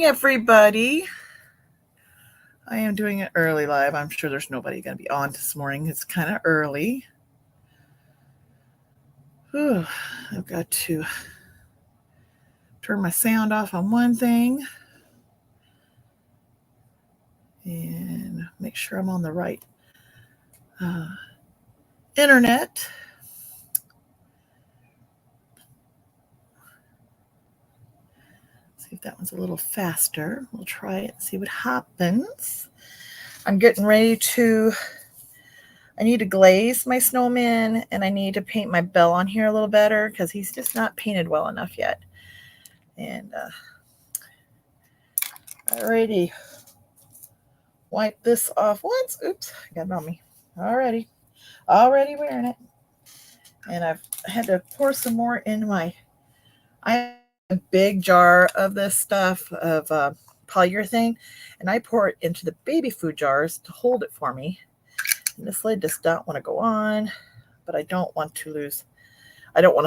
morning, everybody. I am doing it early live. I'm sure there's nobody going to be on this morning. It's kind of early. Whew, I've got to turn my sound off on one thing and make sure I'm on the right internet. See if that one's a little faster. We'll try it and see what happens. I'm getting ready to, I need to glaze my snowman and I need to paint my bell on here a little better because he's just not painted well enough yet. And I already wipe this off once. Oops, I got it on me. Already wearing it. And I've had to pour some more in I have a big jar of this stuff of polyurethane, and I pour it into the baby food jars to hold it for me. And this lid does not want to go on, but I don't want to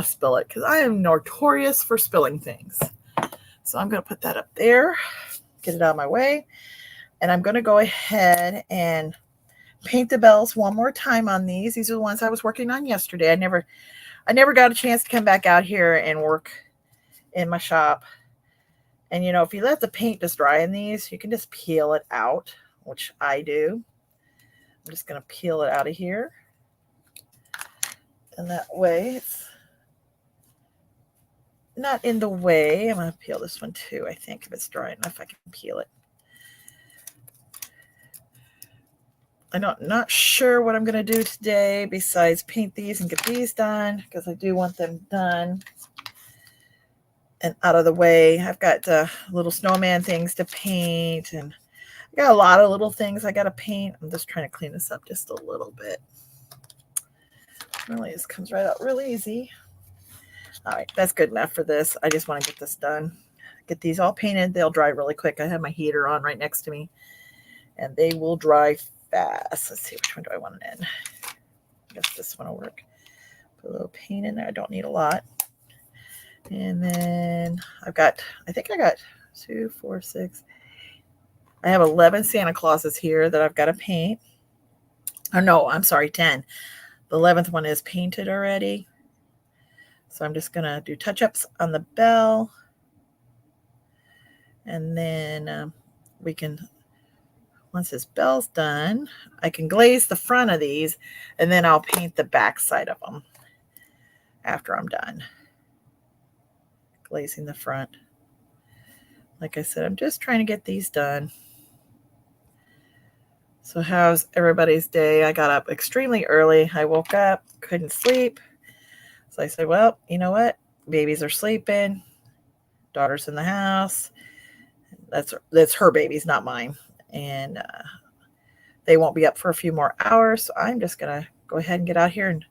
spill it because I am notorious for spilling things. So I'm going to put that up there, get it out of my way. And I'm going to go ahead and paint the bells one more time on these. These are the ones I was working on yesterday. I never got a chance to come back out here and work in my shop. And if you let the paint just dry in these, you can just peel it out, which I do. I'm just going to peel it out of here. And that way it's not in the way. I'm going to peel this one too. I think if it's dry enough, I can peel it. I'm not sure what I'm going to do today besides paint these and get these done because I do want them done and out of the way. I've got little snowman things to paint, and I got a lot of little things I got to paint. I'm just trying to clean this up just a little bit. Really, this comes right out real easy. All right, that's good enough for this. I just want to get this done. Get these all painted. They'll dry really quick. I have my heater on right next to me, and they will dry fast. Let's see, which one do I want in? I guess this one will work. Put a little paint in there. I don't need a lot. And then I think I got 2, 4, 6. I have 11 Santa Clauses here that I've got to paint. Oh, no, I'm sorry, 10. The 11th one is painted already. So I'm just going to do touch-ups on the bell. And then we can, once this bell's done, I can glaze the front of these, and then I'll paint the back side of them after I'm done glazing the front. Like I said, I'm just trying to get these done. So how's everybody's day? I got up extremely early. I woke up, couldn't sleep. So I said, well, you know what? Babies are sleeping. Daughter's in the house. That's her babies, not mine. And they won't be up for a few more hours. So I'm just going to go ahead and get out here and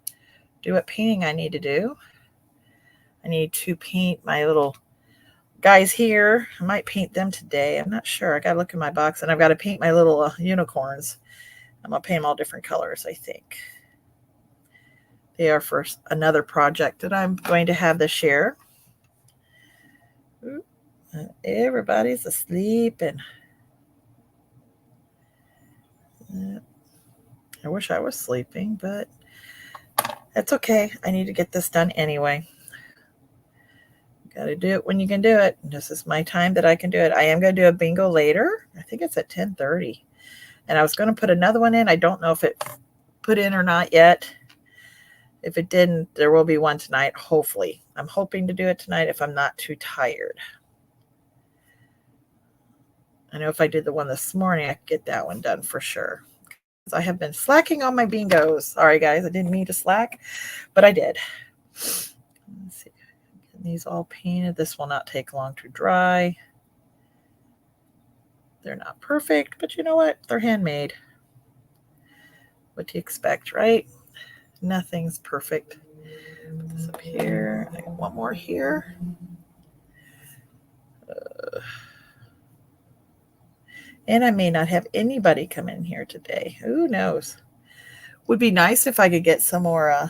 do what painting I need to do. I need to paint my little guys here. I might paint them today. I'm not sure. I got to look in my box, and I've got to paint my little unicorns. I'm going to paint them all different colors, I think. They are for another project that I'm going to have this year. Everybody's asleep, and I wish I was sleeping, but that's okay. I need to get this done anyway. Got to do it when you can do it. This is my time that I can do it. I am going to do a bingo later. I think it's at 10:30. And I was going to put another one in. I don't know if it put in or not yet. If it didn't, there will be one tonight, hopefully. I'm hoping to do it tonight if I'm not too tired. I know if I did the one this morning, I could get that one done for sure. Because I have been slacking on my bingos. Sorry, guys. I didn't mean to slack, but I did. Let's see. These all painted. This will not take long to dry. They're not perfect, but you know what? They're handmade. What do you expect, right? Nothing's perfect. Put this up here. I got one more here. And I may not have anybody come in here today. Who knows? Would be nice if I could get some more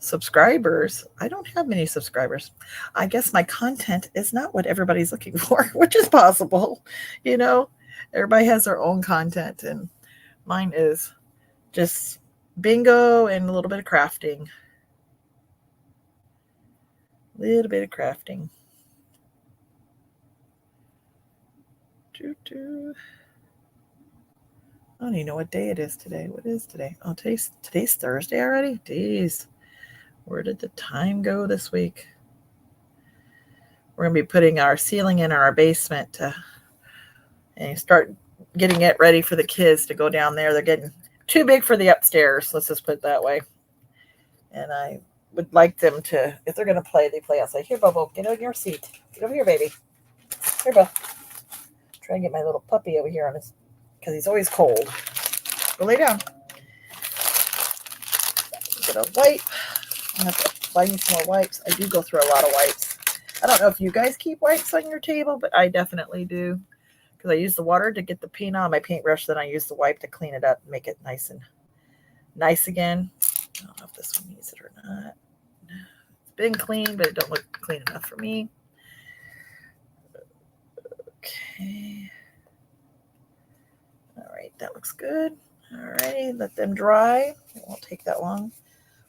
subscribers. I don't have many subscribers. I guess my content is not what everybody's looking for, which is possible. You know, everybody has their own content, and mine is just bingo and a little bit of crafting. A little bit of crafting. Doo-doo. I don't even know what day it is today. What is today? Oh, today's Thursday already? Jeez. Where did the time go this week? We're going to be putting our ceiling in our basement and start getting it ready for the kids to go down there. They're getting too big for the upstairs. Let's just put it that way. And I would like them to, if they're going to play, they play outside. Here, Bobo, get on your seat. Get over here, baby. Here, Bo. Try and get my little puppy over here on his, because he's always cold. Go lay down. Get a wipe. I have to find me some more wipes. I do go through a lot of wipes. I don't know if you guys keep wipes on your table, but I definitely do. Because I use the water to get the paint on my paintbrush, then I use the wipe to clean it up, make it nice and nice again. I don't know if this one needs it or not. It's been clean, but it don't look clean enough for me. Okay. All right, that looks good. All righty, let them dry. It won't take that long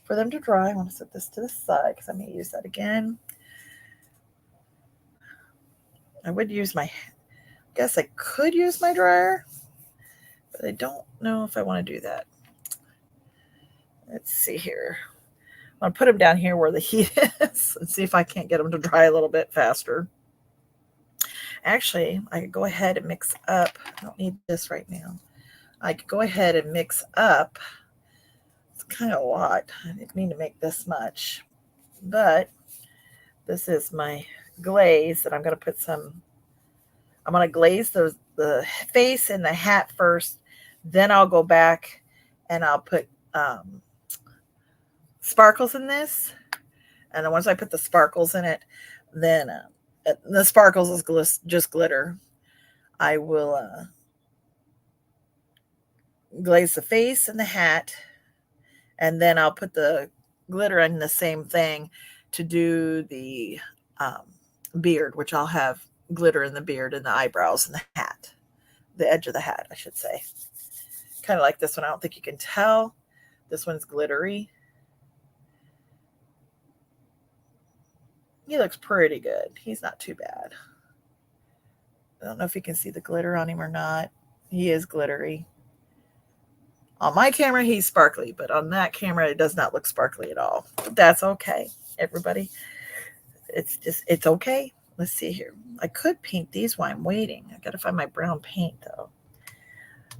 for them to dry. I want to set this to the side because I may use that again. I would use my, I guess I could use my dryer, but I don't know if I want to do that. Let's see here. I'm going to put them down here where the heat is and see if I can't get them to dry a little bit faster. Actually, I could go ahead and mix up. I don't need this right now. I could go ahead and mix up. It's kind of a lot. I didn't mean to make this much, but this is my glaze that I'm going to put some. I'm going to glaze the face and the hat first. Then I'll go back and I'll put sparkles in this. And then once I put the sparkles in it, then the sparkles is just glitter. I will glaze the face and the hat, and then I'll put the glitter in the same thing to do the beard, which I'll have glitter in the beard and the eyebrows and the hat, the edge of the hat, I should say. Kind of like this one. I don't think you can tell. This one's glittery. He looks pretty good. He's not too bad. I don't know if you can see the glitter on him or not. He is glittery. On my camera, he's sparkly, but on that camera, it does not look sparkly at all. But that's okay, everybody. It's okay. Let's see here. I could paint these while I'm waiting. I got to find my brown paint, though.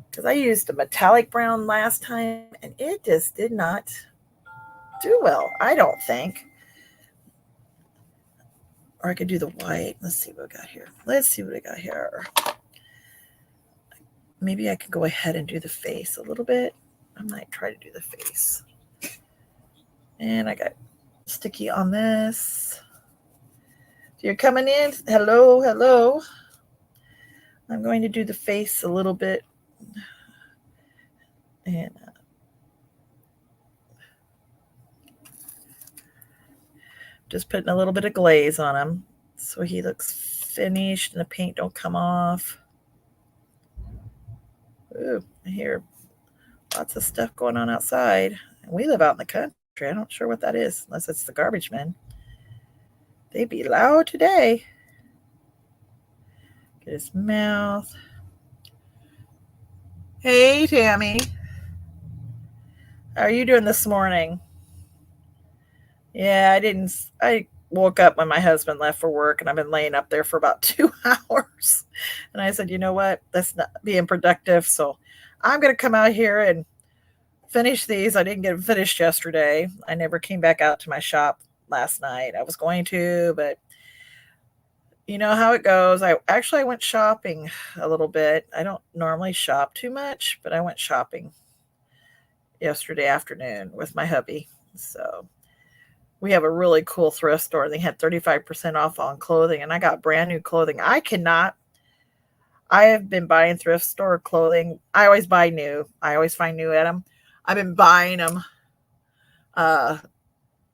Because I used a metallic brown last time, and it just did not do well, I don't think. Or I could do the white. Let's see what I got here. Maybe I could go ahead and do the face a little bit. I might try to do the face. And I got sticky on this. So you're coming in. Hello, hello. I'm going to do the face a little bit. And just putting a little bit of glaze on him so he looks finished and the paint don't come off. Ooh, I hear lots of stuff going on outside. And we live out in the country. I'm not sure what that is, unless it's the garbage men. They be loud today. Get his mouth. Hey, Tammy. How are you doing this morning? Yeah, I woke up when my husband left for work, and I've been laying up there for about 2 hours. And I said, you know what? That's not being productive. So I'm going to come out here and finish these. I didn't get them finished yesterday. I never came back out to my shop last night. I was going to, but you know how it goes. I went shopping a little bit. I don't normally shop too much, but I went shopping yesterday afternoon with my hubby. So we have a really cool thrift store. They had 35% off on clothing, and I got brand new clothing. I have been buying thrift store clothing. I always buy new. I always find new at them. I've been buying them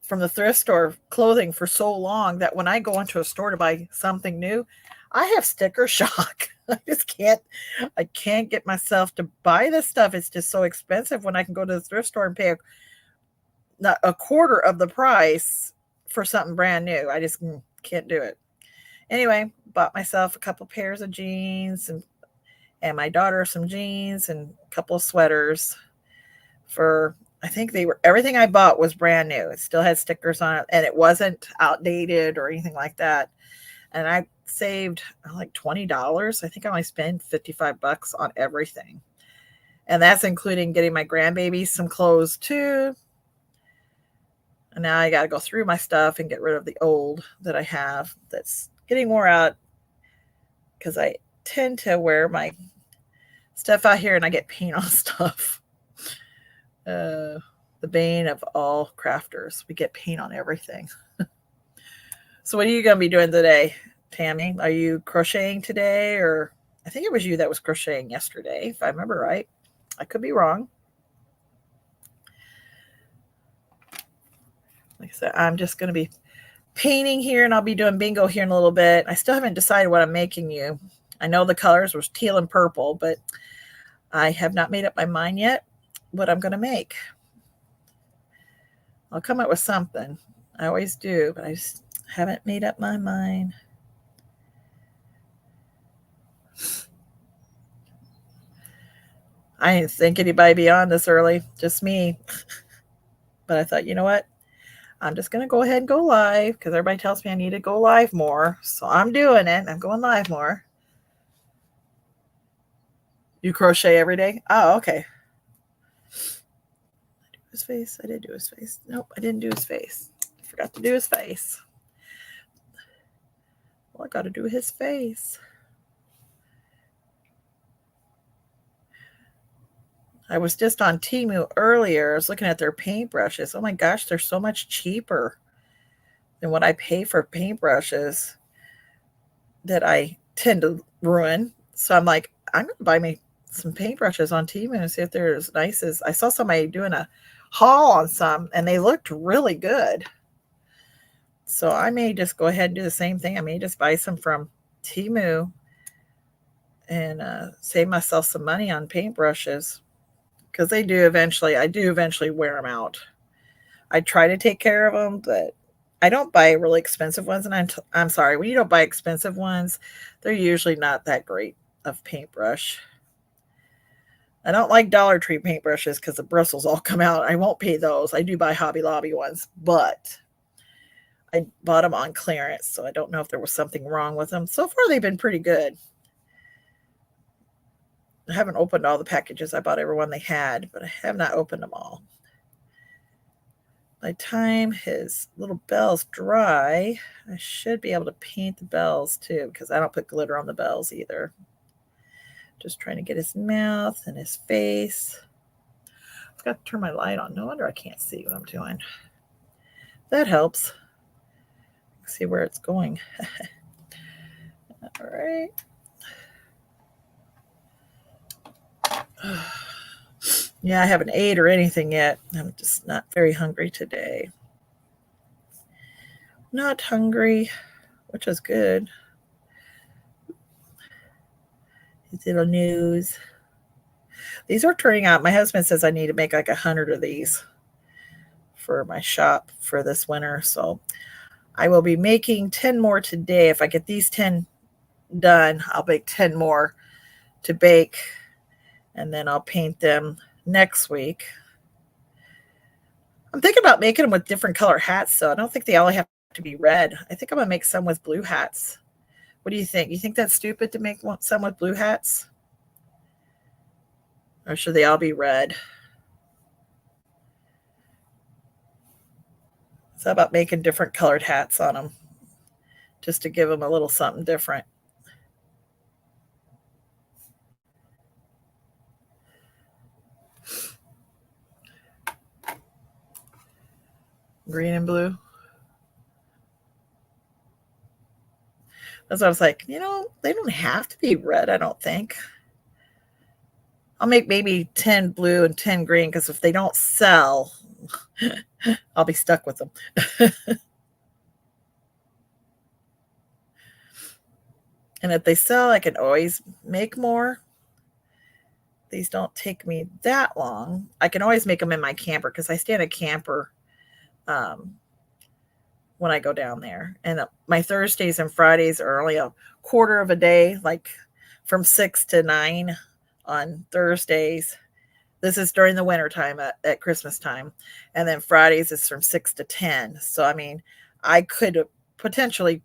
from the thrift store clothing for so long that when I go into a store to buy something new, I have sticker shock. I can't get myself to buy this stuff. It's just so expensive when I can go to the thrift store and pay not a quarter of the price for something brand new. I just can't do it. Anyway, bought myself a couple pairs of jeans and my daughter some jeans and a couple of sweaters for I think they were everything I bought was brand new. It still had stickers on it and it wasn't outdated or anything like that. And I saved like $20. I think I only spent $55 on everything. And that's including getting my grandbaby some clothes too. And now I got to go through my stuff and get rid of the old that I have that's getting wore out because I tend to wear my stuff out here and I get paint on stuff. The bane of all crafters. We get paint on everything. So what are you going to be doing today, Tammy? Are you crocheting today? Or I think it was you that was crocheting yesterday, if I remember right. I could be wrong. Like I said, I'm just going to be painting here and I'll be doing bingo here in a little bit. I still haven't decided what I'm making you. I know the colors was teal and purple, but I have not made up my mind yet what I'm going to make. I'll come up with something. I always do, but I just haven't made up my mind. I didn't think anybody be on this early, just me. But I thought, you know what? I'm just going to go ahead and go live because everybody tells me I need to go live more. So I'm doing it. I'm going live more. You crochet every day? Oh, okay. His face. I did do his face. Nope, I didn't do his face. I forgot to do his face. Well, I got to do his face. I was just on Temu earlier. I was looking at their paintbrushes. Oh my gosh, they're so much cheaper than what I pay for paintbrushes that I tend to ruin. So I'm like, I'm going to buy me some paintbrushes on Temu and see if they're as nice as I saw somebody doing a haul on some and they looked really good. So I may just go ahead and do the same thing. I may just buy some from Temu and save myself some money on paintbrushes because I do eventually wear them out. I try to take care of them, but I don't buy really expensive ones. And I'm sorry, when you don't buy expensive ones, they're usually not that great of paintbrush. I don't like Dollar Tree paintbrushes because the bristles all come out. I won't pay those. I do buy Hobby Lobby ones, but I bought them on clearance, so I don't know if there was something wrong with them. So far, they've been pretty good. I haven't opened all the packages. I bought every one they had, but I have not opened them all. By the time his little bells dry, I should be able to paint the bells too, because I don't put glitter on the bells either. Just trying to get his mouth and his face. I've got to turn my light on. No wonder I can't see what I'm doing. That helps. See where it's going. All right. Yeah, I haven't ate or anything yet. I'm just not very hungry today. Not hungry, which is good. These little news. These are turning out. My husband says I need to make like 100 of these for my shop for this winter. So I will be making 10 more today. If I get these 10 done, I'll make 10 more to bake. And then I'll paint them next week. I'm thinking about making them with different color hats, so I don't think they all have to be red. I think I'm going to make some with blue hats. What do you think? You think that's stupid to make some with blue hats? Or should they all be red? It's about making different colored hats on them, just to give them a little something different. Green and blue. That's what I was like, they don't have to be red, I don't think. I'll make maybe 10 blue and 10 green because if they don't sell, I'll be stuck with them. And if they sell, I can always make more. These don't take me that long. I can always make them in my camper because I stay in a camper um, when I go down there. And my Thursdays and Fridays are only a quarter of a day, like from 6 to 9 on Thursdays. This is during the winter time at Christmas time. And then Fridays is from 6 to 10. So, I mean, I could potentially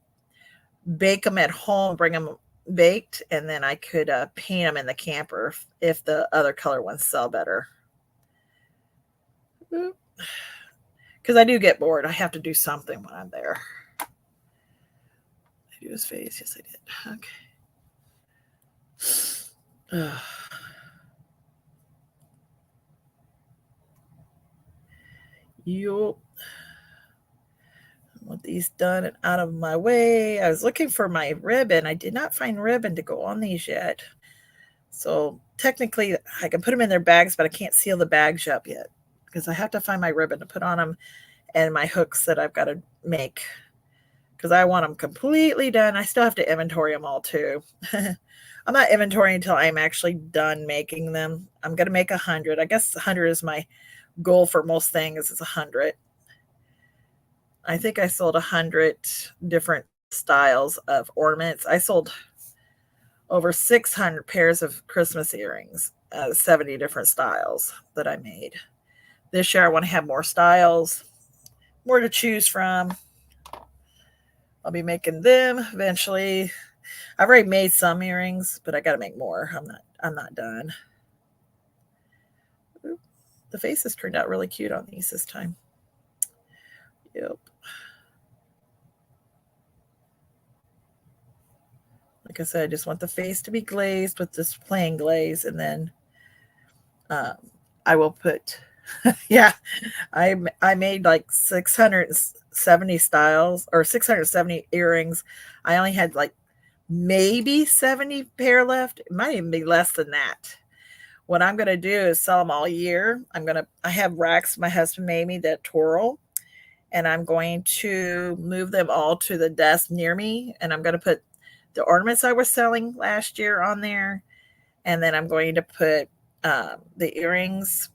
bake them at home, bring them baked, and then I could paint them in the camper if the other color ones sell better. Because I do get bored. I have to do something when I'm there. I do his face. Yes, I did. Okay. Yup. I want these done and out of my way. I was looking for my ribbon. I did not find ribbon to go on these yet. So technically, I can put them in their bags, but I can't seal the bags up yet because I have to find my ribbon to put on them and my hooks that I've got to make because I want them completely done. I still have to inventory them all too. I'm not inventorying until I'm actually done making them. I'm going to make 100. I guess 100 is my goal for most things is 100. I think I sold 100 different styles of ornaments. I sold over 600 pairs of Christmas earrings, 70 different styles that I made. This year I want to have more styles, more to choose from. I'll be making them eventually. I've already made some earrings, but I got to make more. I'm not done. Ooh, the faces turned out really cute on these this time. Yep. Like I said, I just want the face to be glazed with this plain glaze, and then I will put, yeah, I made like 670 styles or 670 earrings. I only had like maybe 70 pair left. It might even be less than that. What I'm going to do is sell them all year. I have racks my husband made me that twirl, and I'm going to move them all to the desk near me, and I'm going to put the ornaments I was selling last year on there, and then I'm going to put the earrings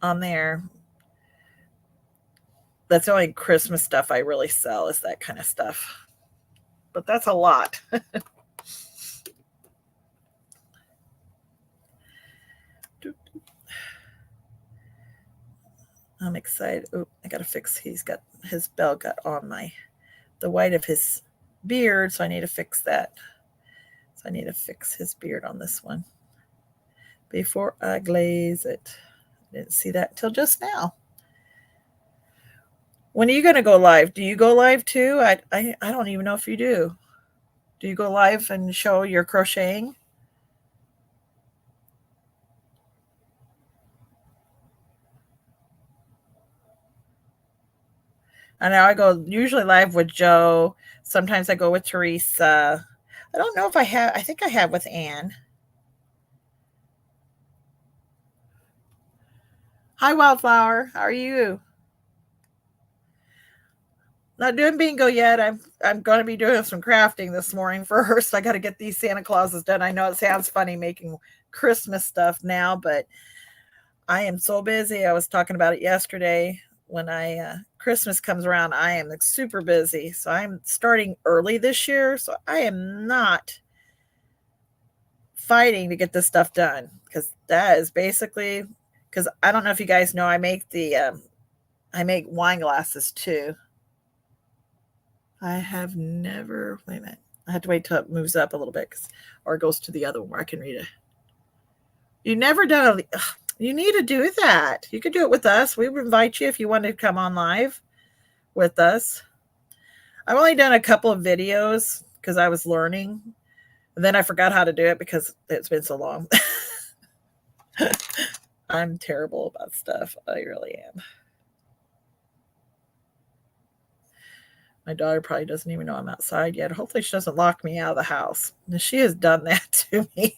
on there. That's the only Christmas stuff I really sell is that kind of stuff. But that's a lot. I'm excited. Oh, I got to fix. He's got his bell got on the white of his beard, so I need to fix that. So I need to fix his beard on this one before I glaze it. I didn't see that until just now. When are you going to go live? Do you go live too? I don't even know if you do. Do you go live and show your crocheting? I know I go usually live with Joe. Sometimes I go with Teresa. I don't know if I have. I think I have with Anne. Hi, Wildflower. How are you? Not doing bingo yet. I'm going to be doing some crafting this morning first. I got to get these Santa Clauses done. I know it sounds funny making Christmas stuff now, but I am so busy. I was talking about it yesterday. When Christmas comes around, I am like super busy. So I'm starting early this year. So I am not fighting to get this stuff done because that is basically because I don't know if you guys know I make wine glasses too. I have never wait a minute. I have to wait till it moves up a little bit or it goes to the other one where I can read it. You never done a you need to do that. You could do it with us. We would invite you if you wanted to come on live with us. I've only done a couple of videos because I was learning. And then I forgot how to do it because it's been so long. I'm terrible about stuff. I really am. My daughter probably doesn't even know I'm outside yet. Hopefully she doesn't lock me out of the house. She has done that to me.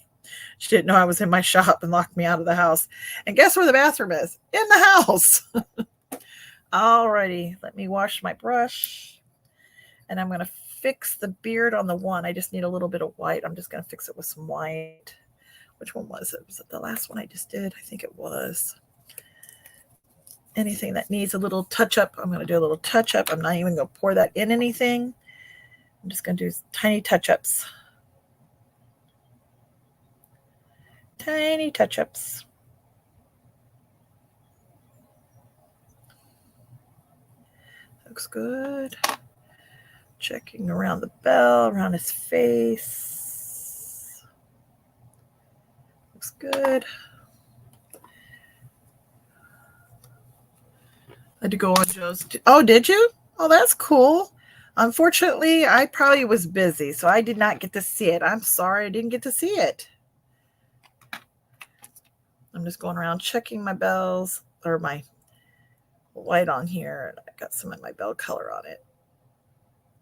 She didn't know I was in my shop and locked me out of the house. And guess where the bathroom is? In the house. Alrighty, let me wash my brush. And I'm going to fix the beard on the one. I just need a little bit of white. I'm just going to fix it with some white. Which one was it? Was it the last one I just did? I think it was. Anything that needs a little touch up, I'm going to do a little touch up. I'm not even going to pour that in anything. I'm just going to do tiny touch ups. Tiny touch ups. Looks good. Checking around the bell, around his face. Looks good. I had to go on Joe's. Oh, did you? Oh, that's cool. Unfortunately, I probably was busy, so I did not get to see it. I'm sorry I didn't get to see it. I'm just going around checking my bells or my white on here. And I got some of my bell color on it.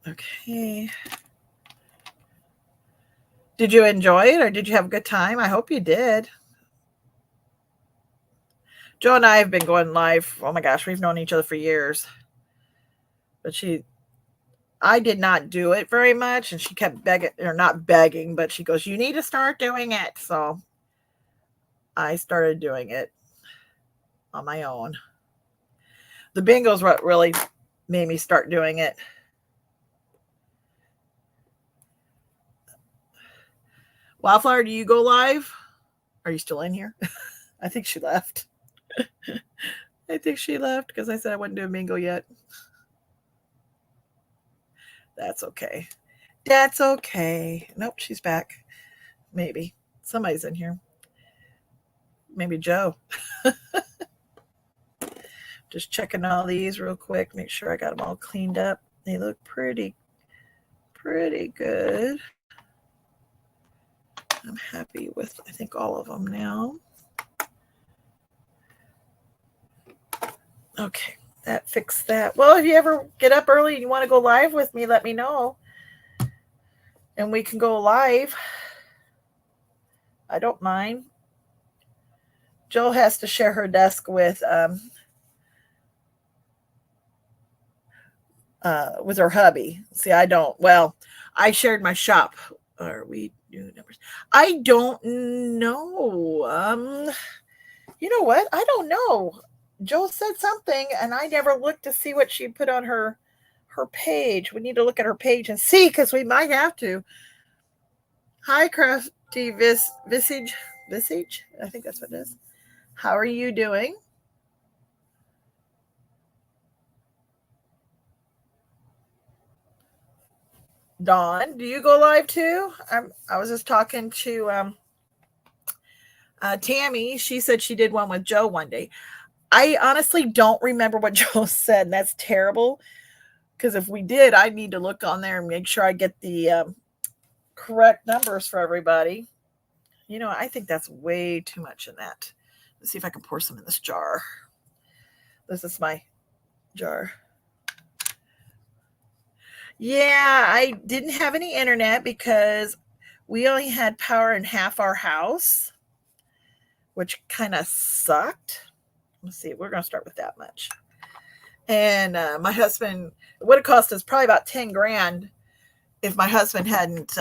Okay. Did you enjoy it or did you have a good time? I hope you did. Joe and I have been going live. Oh my gosh, we've known each other for years. But I did not do it very much. And she kept begging, or not begging, but she goes, you need to start doing it. So I started doing it on my own. The bingo's what really made me start doing it. Wildflower, do you go live? Are you still in here? I think she left. I think she left because I said I wouldn't do a bingo yet. That's okay. That's okay. Nope, she's back. Maybe. Somebody's in here. Maybe Joe. Just checking all these real quick. Make sure I got them all cleaned up. They look pretty good. I'm happy with, I think, all of them now. Okay, that fixed that. Well, if you ever get up early and you want to go live with me, let me know. And we can go live. I don't mind. Jill has to share her desk with her hubby. See, I don't. Well, I shared my shop. Are we new numbers? I don't know. You know what? I don't know. Jill said something, and I never looked to see what she put on her page. We need to look at her page and see, because we might have to. Hi, Crafty Visage. I think that's what it is. How are you doing? Dawn, do you go live too? I was just talking to Tammy. She said she did one with Joe one day. I honestly don't remember what Joe said, and that's terrible. Because if we did, I need to look on there and make sure I get the correct numbers for everybody. You know, I think that's way too much in that. Let's see if I can pour some in this jar. This is my jar. Yeah, I didn't have any internet because we only had power in half our house, which kind of sucked. Let's see, we're going to start with that much. And my husband, what it cost us probably about 10 grand if my husband hadn't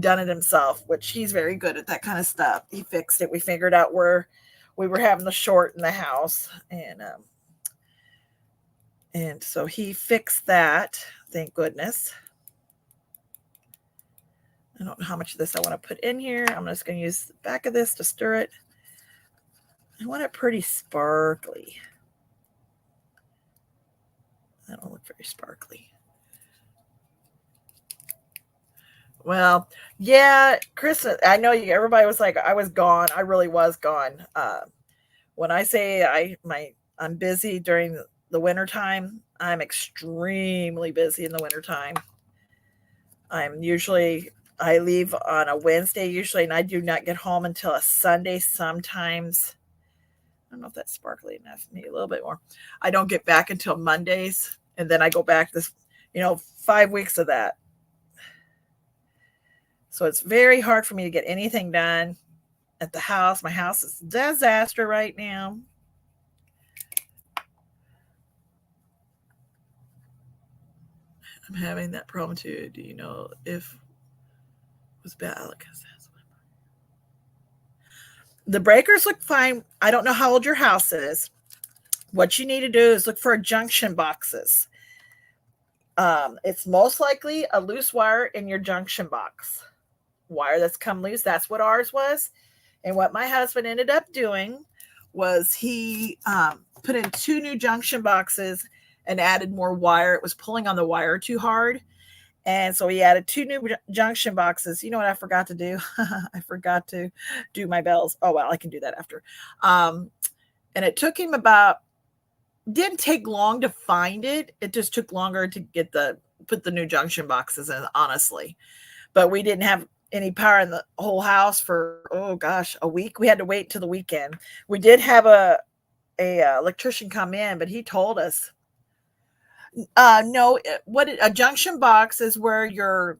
done it himself, which he's very good at that kind of stuff. He fixed it. We figured out where we were having the short in the house. And so he fixed that. Thank goodness. I don't know how much of this I want to put in here. I'm just going to use the back of this to stir it. I want it pretty sparkly. That don't look very sparkly. Well, yeah, Chris, I know everybody was like, I was gone. I really was gone. When I say I'm busy during the wintertime, I'm extremely busy in the wintertime. I leave on a Wednesday usually, and I do not get home until a Sunday sometimes. I don't know if that's sparkly enough. Maybe a little bit more. I don't get back until Mondays, and then I go back 5 weeks of that. So it's very hard for me to get anything done. at the house. My house is a disaster right now. I'm having that problem too. Do you know if it was bad? The breakers look fine. I don't know how old your house is. What you need to do is look for junction boxes. It's most likely a loose wire in your junction box. Wire that's come loose. That's what ours was. And what my husband ended up doing was he put in 2 new junction boxes and added more wire. It was pulling on the wire too hard. And so he added 2 new junction boxes. You know what I forgot to do? I forgot to do my bells. Oh, well, I can do that after. And it took him about, didn't take long to find it. It just took longer to put the new junction boxes in, honestly. But we didn't have any power in the whole house for, oh gosh, a week. We had to wait till the weekend. We did have a electrician come in, but he told us, no, a junction box is where your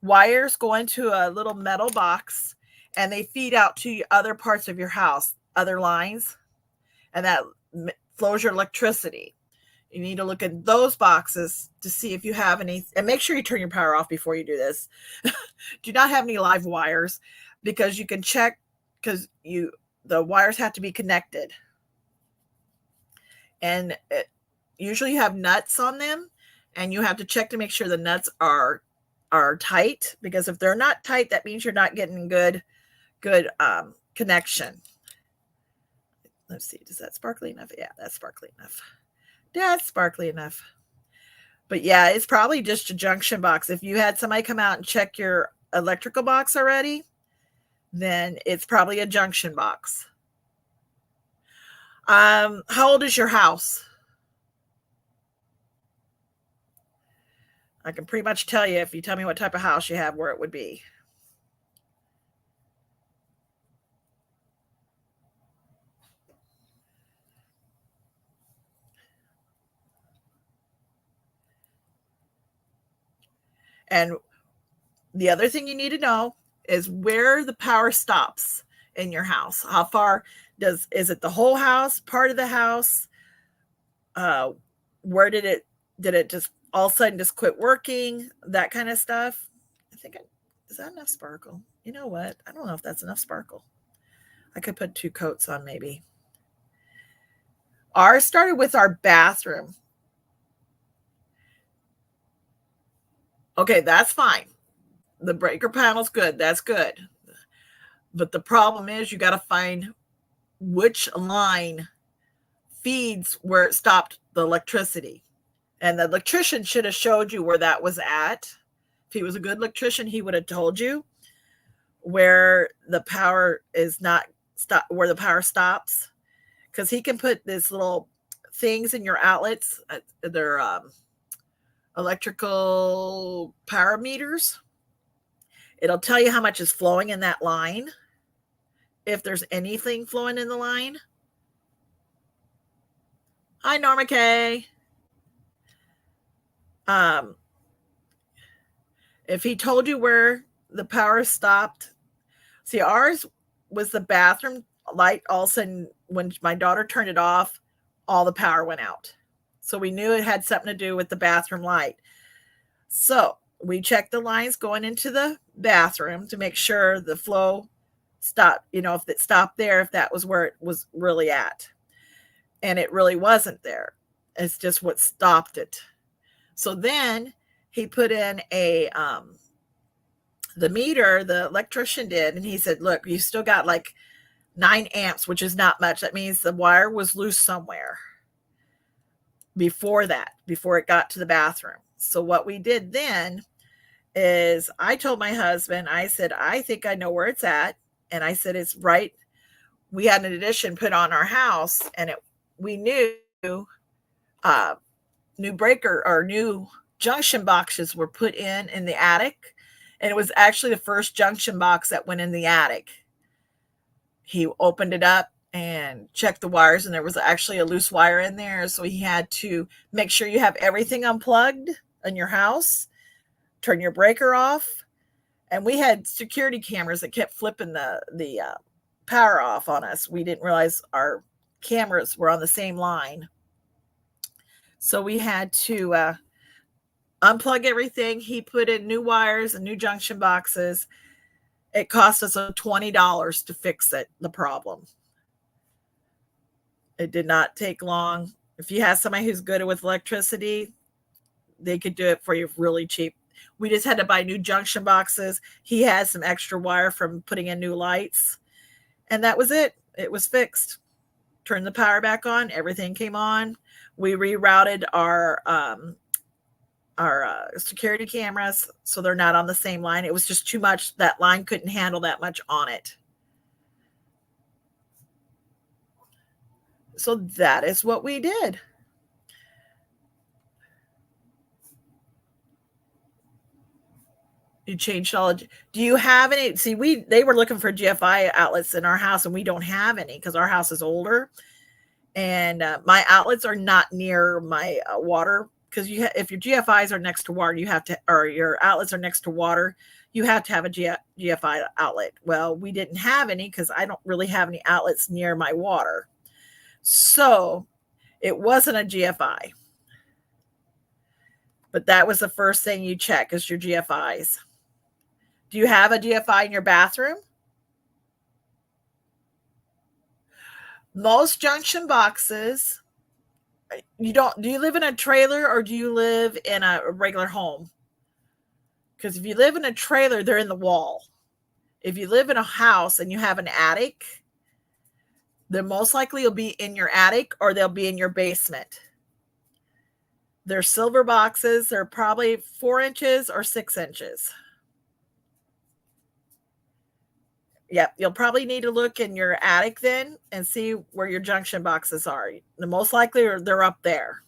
wires go into a little metal box and they feed out to other parts of your house, other lines, and that flows your electricity. You need to look at those boxes to see if you have any, and make sure you turn your power off before you do this. Do not have any live wires, because you can check, because the wires have to be connected. And usually you have nuts on them, and you have to check to make sure the nuts are tight, because if they're not tight, that means you're not getting good connection. Let's see, is that sparkly enough? Yeah, that's sparkly enough. That's sparkly enough. But yeah, it's probably just a junction box. If you had somebody come out and check your electrical box already, then it's probably a junction box. How old is your house? I can pretty much tell you, if you tell me what type of house you have, where it would be. And the other thing you need to know is where the power stops in your house. How far is it the whole house, part of the house? Where did it just all of a sudden just quit working? That kind of stuff. Is that enough sparkle? You know what? I don't know if that's enough sparkle. I could put 2 coats on maybe. Ours started with our bathroom. Okay, that's fine. The breaker panel's good. That's good. But the problem is you got to find which line feeds where it stopped the electricity. And the electrician should have showed you where that was at. If he was a good electrician, he would have told you where the power is not where the power stops. Because he can put these little things in your outlets. They're electrical power meters. It'll tell you how much is flowing in that line, if there's anything flowing in the line. Hi, Norma Kay. If he told you where the power stopped, see, ours was the bathroom light. All of a sudden, when my daughter turned it off, all the power went out. So we knew it had something to do with the bathroom light. So we checked the lines going into the bathroom to make sure the flow stopped. If it stopped there, if that was where it was really at. And it really wasn't there. It's just what stopped it. So then he put in the meter, the electrician did, and he said, look, you still got like 9 amps, which is not much. That means the wire was loose somewhere before it got to the bathroom. So what we did then is I told my husband, I said, I think I know where it's at. And I said, it's right. We had an addition put on our house, and we knew new breaker or new junction boxes were put in the attic. And it was actually the first junction box that went in the attic. He opened it up and checked the wires, and there was actually a loose wire in there. So he had to make sure you have everything unplugged in your house, turn your breaker off. And we had security cameras that kept flipping the power off on us. We didn't realize our cameras were on the same line. So we had to unplug everything. He put in new wires and new junction boxes. It cost us $20 to fix the problem. It did not take long. If you have somebody who's good with electricity, they could do it for you really cheap. We just had to buy new junction boxes. He had some extra wire from putting in new lights, and that was it. It was fixed. Turned the power back on. Everything came on. We rerouted our security cameras so they're not on the same line. It was just too much. That line couldn't handle that much on it. So that is what we did. You changed all. Do you have any? See, they were looking for GFI outlets in our house, and we don't have any because our house is older, and my outlets are not near my water. Because if your GFIs are next to water, you have to, or your outlets are next to water, you have to have a GFI outlet. Well, we didn't have any because I don't really have any outlets near my water. So it wasn't a GFI. But that was the first thing you check is your GFIs. Do you have a GFI in your bathroom? Most junction boxes, do you live in a trailer or do you live in a regular home? Because if you live in a trailer, they're in the wall. If you live in a house and you have an attic, then most likely you'll be in your attic or they'll be in your basement. They're silver boxes. They're probably 4 inches or 6 inches. Yep, you'll probably need to look in your attic then and see where your junction boxes are. The most likely they're up there.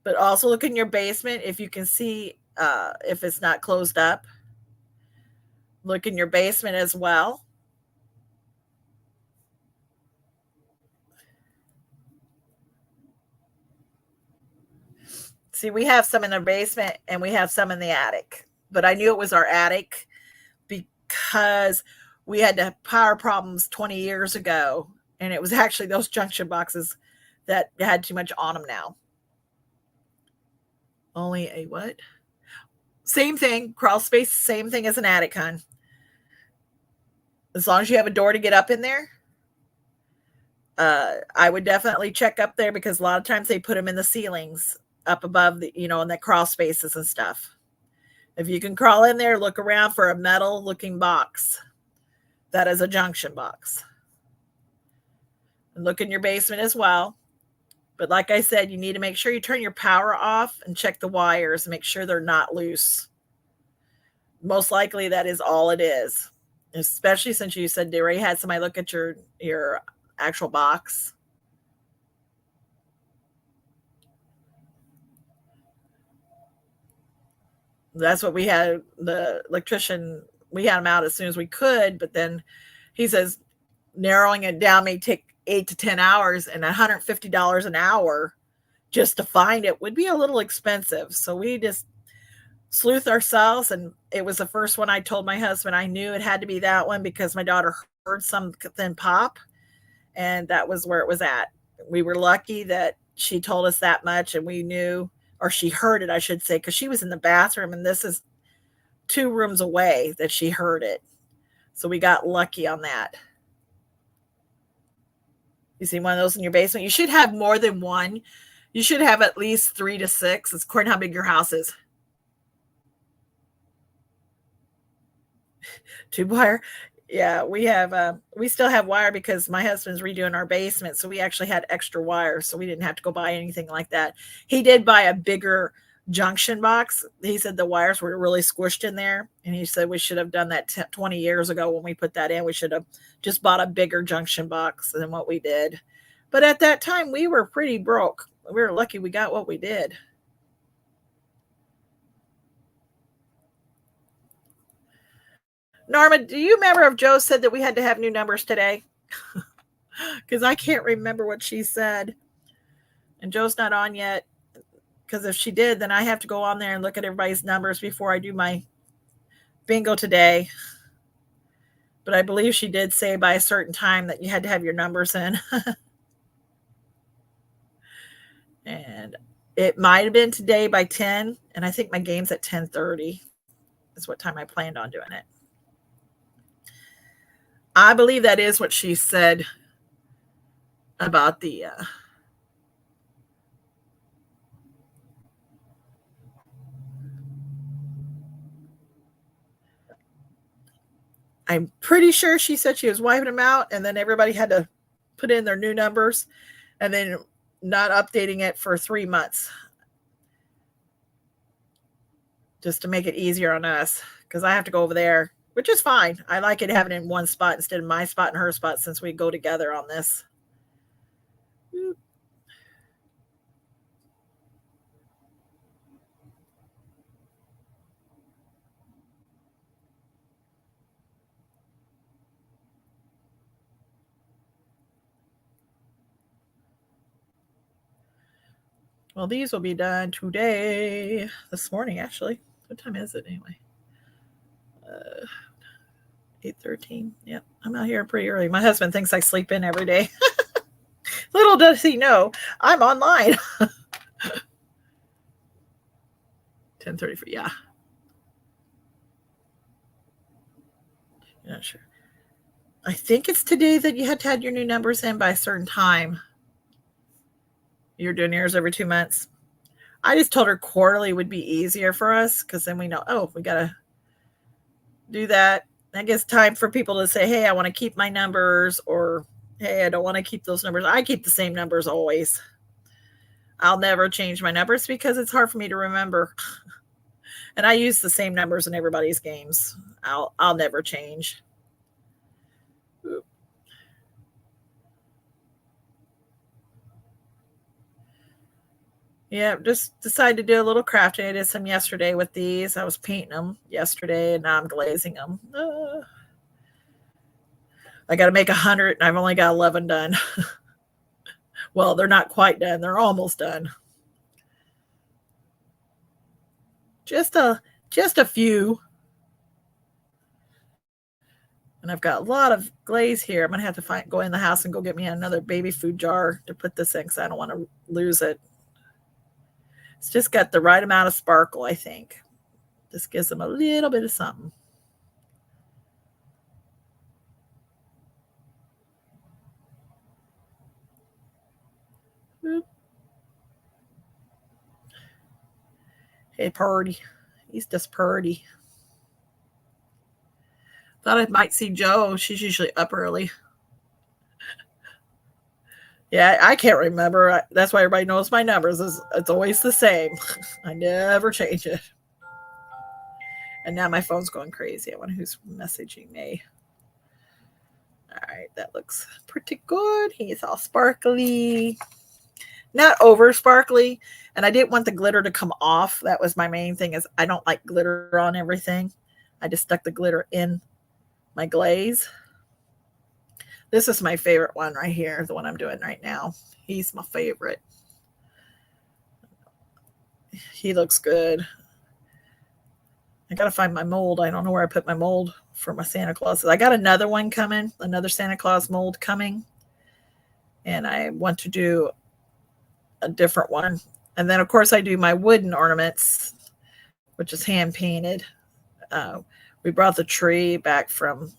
But also look in your basement if you can see if it's not closed up. Look in your basement as well. See, we have some in the basement and we have some in the attic. But I knew it was our attic because we had power problems 20 years ago, and it was actually those junction boxes that had too much on them now. Only a what? Same thing, crawl space, same thing as an attic, hon. As long as you have a door to get up in there, I would definitely check up there because a lot of times they put them in the ceilings up above in the crawl spaces and stuff. If you can crawl in there, look around for a metal looking box. That is a junction box. And look in your basement as well. But like I said, you need to make sure you turn your power off and check the wires and make sure they're not loose. Most likely that is all it is. Especially since you said they already had somebody look at your actual box. That's what we had. The electrician, we had him out as soon as we could, but then he says narrowing it down may take 8 to 10 hours, and $150 an hour just to find it would be a little expensive. So we just sleuth ourselves, and it was the first one I told my husband. I knew it had to be that one because my daughter heard something pop, and that was where it was at. We were lucky that she told us that much, and we knew, or she heard it, I should say, because she was in the bathroom, and this is 2 rooms away that she heard it. So we got lucky on that. You see one of those in your basement? You should have more than one. You should have at least 3 to 6. It's according to how big your house is. Tube wire. Yeah, we still have wire because my husband's redoing our basement. So we actually had extra wire. So we didn't have to go buy anything like that. He did buy a bigger junction box. He said the wires were really squished in there. And he said we should have done that 20 years ago when we put that in. We should have just bought a bigger junction box than what we did. But at that time, we were pretty broke. We were lucky we got what we did. Norma, do you remember if Joe said that we had to have new numbers today? Because I can't remember what she said. And Joe's not on yet. Because if she did, then I have to go on there and look at everybody's numbers before I do my bingo today. But I believe she did say by a certain time that you had to have your numbers in. And it might have been today by 10, and I think my game's at 10:30 is what time I planned on doing it. I believe that is what she said about the I'm pretty sure she said she was wiping them out, and then everybody had to put in their new numbers, and then not updating it for 3 months just to make it easier on us, because I have to go over there, which is fine. I like it having it in one spot instead of my spot and her spot, since we go together on this. Well, these will be done today, this morning, actually. What time is it anyway? 8:13. Yep, I'm out here pretty early. My husband thinks I sleep in every day. Little does he know, I'm online. 10:30. Yeah. Not sure. I think it's today that you had to have your new numbers in by a certain time. You're doing yours every 2 months. I just told her quarterly would be easier for us, because then we know, oh, we got to do that. I guess time for people to say, hey, I want to keep my numbers, or hey, I don't want to keep those numbers. I keep the same numbers always. I'll never change my numbers because it's hard for me to remember. And I use the same numbers in everybody's games. I'll never change. Yeah, just decided to do a little crafting. I did some yesterday with these. I was painting them yesterday, and now I'm glazing them. I got to make 100, and I've only got 11 done. Well, they're not quite done. They're almost done. Just a few. And I've got a lot of glaze here. I'm gonna have to go in the house and go get me another baby food jar to put this in, because I don't want to lose it. It's just got the right amount of sparkle, I think. Just gives them a little bit of something. Hey, Purdy. He's just Purdy. Thought I might see Joe. She's usually up early. Yeah, I can't remember. That's why everybody knows my numbers. It's always the same. I never change it. And now my phone's going crazy. I wonder who's messaging me. All right, that looks pretty good. He's all sparkly. Not over sparkly. And I didn't want the glitter to come off. That was my main thing, is I don't like glitter on everything. I just stuck the glitter in my glaze. This is my favorite one right here, the one I'm doing right now. He's my favorite. He looks good. I got to find my mold. I don't know where I put my mold for my Santa Claus. I got another one coming, another Santa Claus mold coming. And I want to do a different one. And then, of course, I do my wooden ornaments, which is hand painted. We brought the tree back from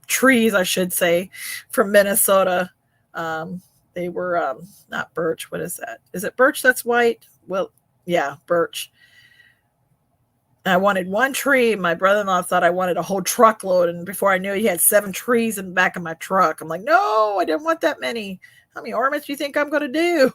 trees, I should say, from Minnesota. They were not birch. What is that? Is it birch that's white? Well, yeah, birch. I wanted one tree. My brother-in-law thought I wanted a whole truckload, and before I knew it, he had 7 trees in the back of my truck. I'm like, no, I didn't want that many. How many ornaments do you think I'm going to do?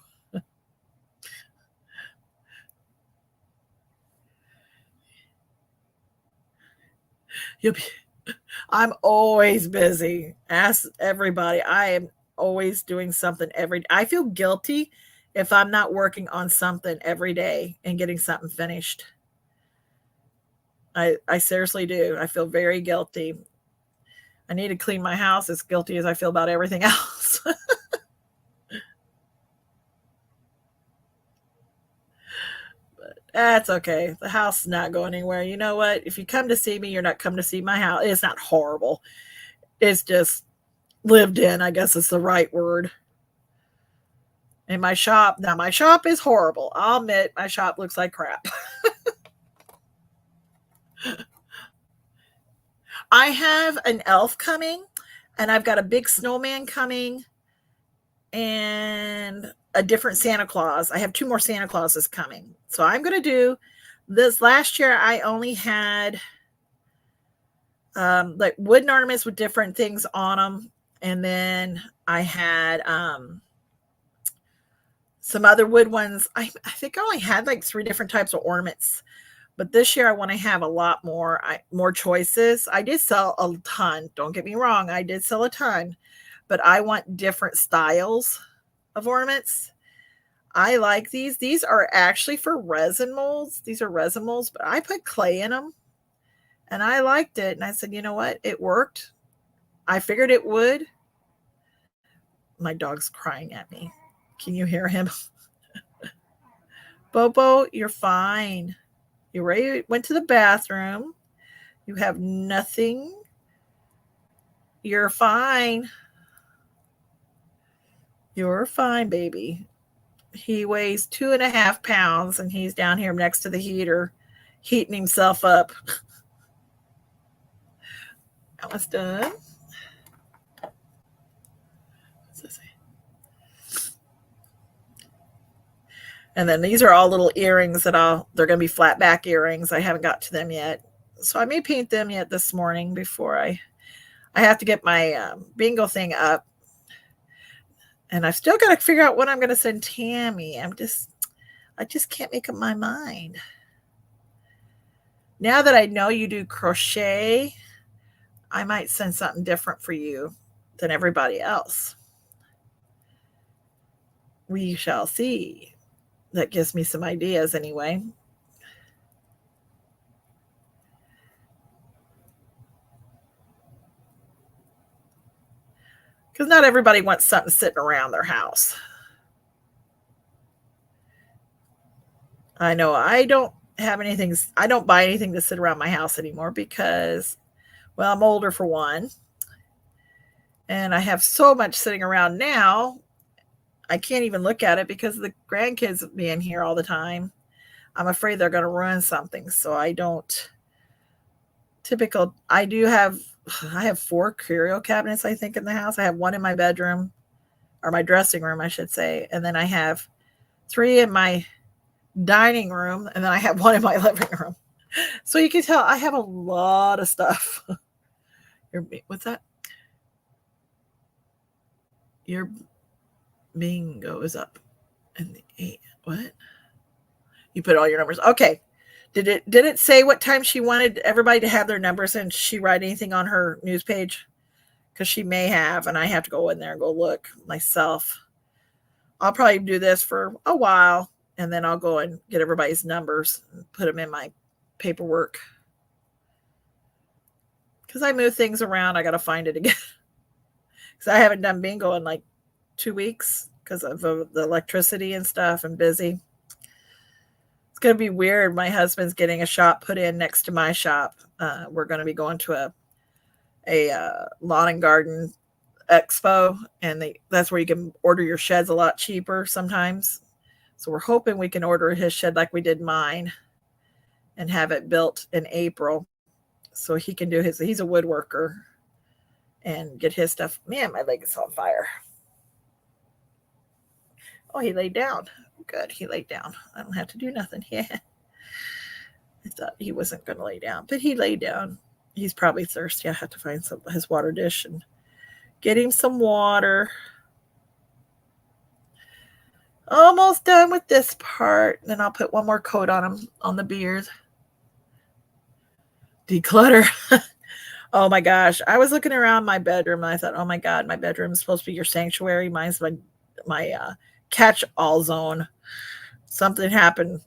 I'm always busy. Ask everybody. I am always doing something every day. I feel guilty if I'm not working on something every day and getting something finished. I seriously do. I feel very guilty. I need to clean my house as guilty as I feel about everything else. But that's okay. The house is not going anywhere. You know what? If you come to see me, you're not coming to see my house. It's not horrible. It's just lived in, I guess is the right word. And my shop is horrible. I'll admit my shop looks like crap. I have an elf coming, and I've got a big snowman coming, and a different Santa Claus. I have two more Santa Clauses coming. So I'm going to do this. Last year, I only had like wooden ornaments with different things on them. And then I had some other wood ones. I think I only had like 3 different types of ornaments. But this year I want to have a lot more more choices. I did sell a ton. Don't get me wrong, I did sell a ton, but I want different styles of ornaments. I like these. These are actually for resin molds. These are resin molds, but I put clay in them and I liked it. And I said, you know what? It worked. I figured it would. My dog's crying at me. Can you hear him? Bobo, you're fine. You ready? Went to the bathroom. You have nothing. You're fine. You're fine, baby. He weighs 2.5 pounds and he's down here next to the heater, heating himself up. That was done. What's this say? And then these are all little earrings that they're going to be flat back earrings. I haven't got to them yet. So I may paint them yet this morning before I have to get my bingo thing up. And I've still got to figure out what I'm going to send Tammy. I just can't make up my mind. Now that I know you do crochet, I might send something different for you than everybody else. We shall see. That gives me some ideas anyway. Because not everybody wants something sitting around their house. I know I don't buy anything to sit around my house anymore because, well, I'm older for one. And I have so much sitting around now, I can't even look at it because the grandkids being here all the time. I'm afraid they're going to ruin something. So I don't. I have 4 curio cabinets, I think, in the house. I have 1 in my bedroom, or my dressing room, I should say. And then I have 3 in my dining room. And then I have 1 in my living room. So you can tell I have a lot of stuff. What's that? Your bingo is up. And the 8. What? You put all your numbers. Okay. Did it say what time she wanted everybody to have their numbers, and she write anything on her news page? Because she may have, and I have to go in there and go look myself. I'll probably do this for a while, and then I'll go and get everybody's numbers and put them in my paperwork. Because I move things around, I got to find it again. Because I haven't done bingo in like 2 weeks because of the electricity and stuff and busy. It's going to be weird. My husband's getting a shop put in next to my shop. We're going to be going to a lawn and garden expo, and that's where you can order your sheds a lot cheaper sometimes. So we're hoping we can order his shed like we did mine and have it built in April so he can do he's a woodworker and get his stuff. Man, my leg is on fire. Oh, he laid down. Good, he laid down. I don't have to do nothing. Yeah. I thought he wasn't going to lay down, but he laid down. He's probably thirsty. I have to find his water dish and get him some water. Almost done with this part. Then I'll put 1 more coat on him on the beard. Declutter. Oh my gosh. I was looking around my bedroom and I thought, oh my God, my bedroom is supposed to be your sanctuary. Mine's my catch-all zone. Something happened.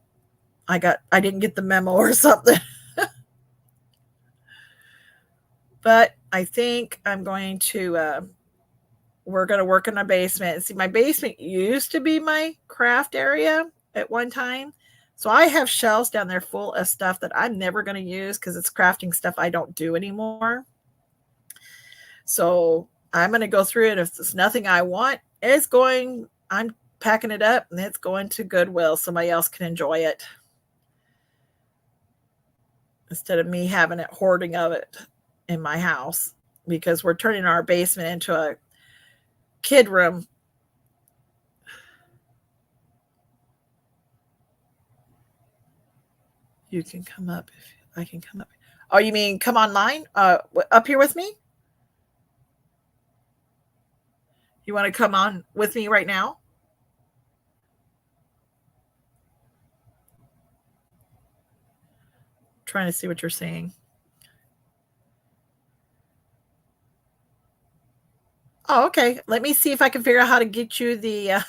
I didn't get the memo or something. But I think I'm going to we're going to work in my basement. See, my basement used to be my craft area at one time. So I have shelves down there full of stuff that I'm never going to use because it's crafting stuff I don't do anymore. So I'm going to go through it. If there's nothing I want, I'm packing it up and it's going to Goodwill. Somebody else can enjoy it instead of me having it hoarding of it in my house, because we're turning our basement into a kid room. You can come up if I can come up. Oh, you mean come online? Up here with me? You want to come on with me right now? Trying to see what you're saying. Oh, okay. Let me see if I can figure out how to get you the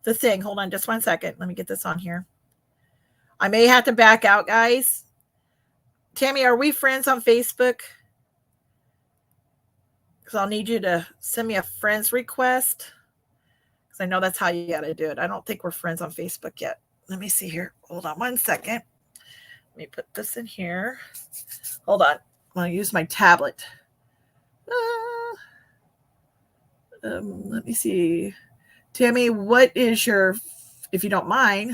thing. Hold on just 1 second. Let me get this on here. I may have to back out, guys. Tammy, are we friends on Facebook? Because I'll need you to send me a friend's request. Because I know that's how you got to do it. I don't think we're friends on Facebook yet. Let me see here. Hold on 1 second. Let me put this in here. Hold on. I'm going to use my tablet. Let me see. Tammy, what is your, if you don't mind,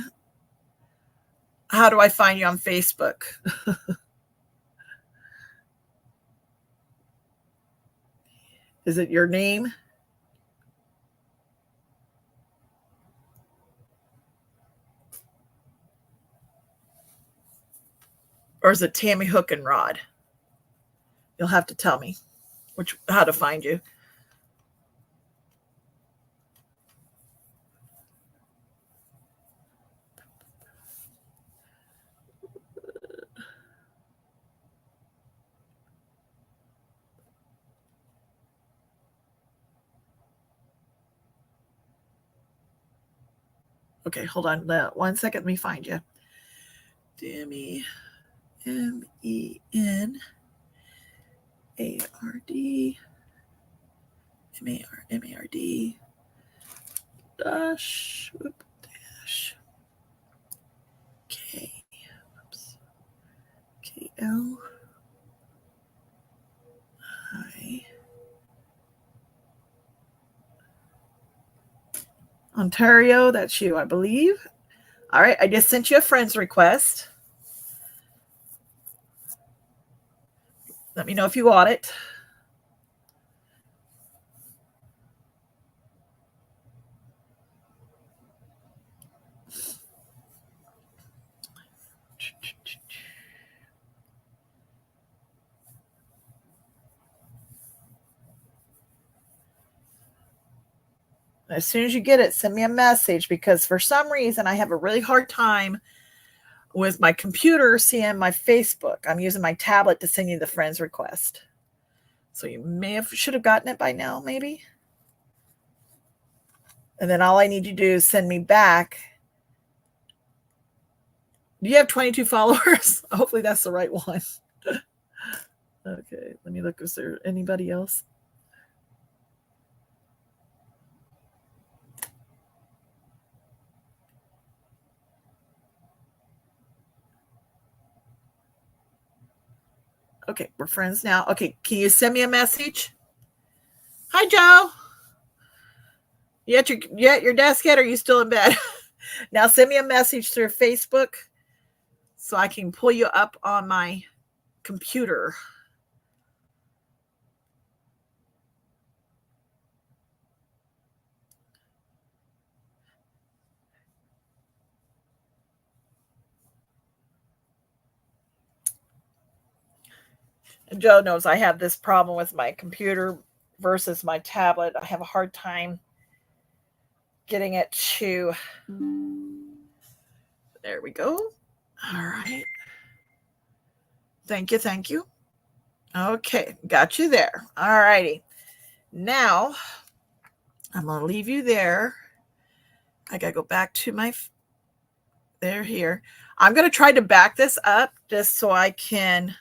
how do I find you on Facebook? Is it your name? Or is it Tammy Hook and Rod? You'll have to tell me how to find you. Okay, hold on. 1 second. Let me find you. Tammy, MENARD, MARD, dash, K, KL, I, Ontario. That's you, I believe. All right, I just sent you a friend's request. Let me know if you want it. As soon as you get it, send me a message, because for some reason I have a really hard time with my computer seeing my Facebook. I'm using my tablet to send you the friend's request. So you should have gotten it by now, maybe. And then all I need you to do is send me back. Do you have 22 followers? Hopefully that's the right one. Okay, let me look. Is there anybody else? Okay, we're friends now. Okay, can you send me a message? Hi, Joe. You at your desk yet, or are you still in bed? Now send me a message through Facebook so I can pull you up on my computer. And Joe knows I have this problem with my computer versus my tablet. I have a hard time getting it to. There we go. All right. Thank you. Thank you. Okay. Got you there. All righty. Now I'm going to leave you there. I got to go back to my. There, here. I'm going to try to back this up just so I can.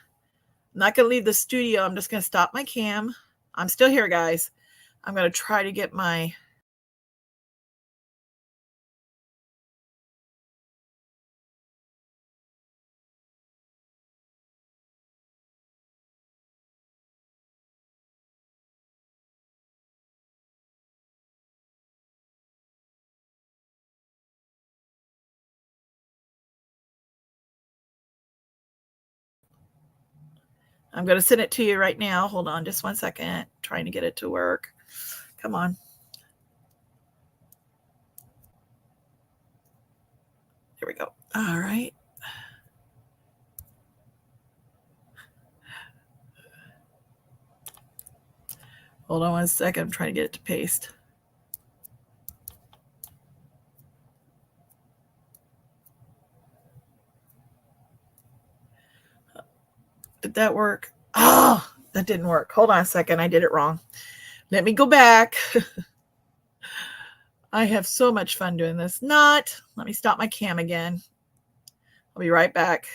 I'm not going to leave the studio. I'm just going to stop my cam. I'm still here, guys. I'm going to try to get my I'm going to send it to you right now. Hold on just 1 second. Trying to get it to work. Come on. Here we go. All right. Hold on 1 second. I'm trying to get it to paste. Did that work? Oh, that didn't work. Hold on a second. I did it wrong. Let me go back. I have so much fun doing this. Let me stop my cam again. I'll be right back.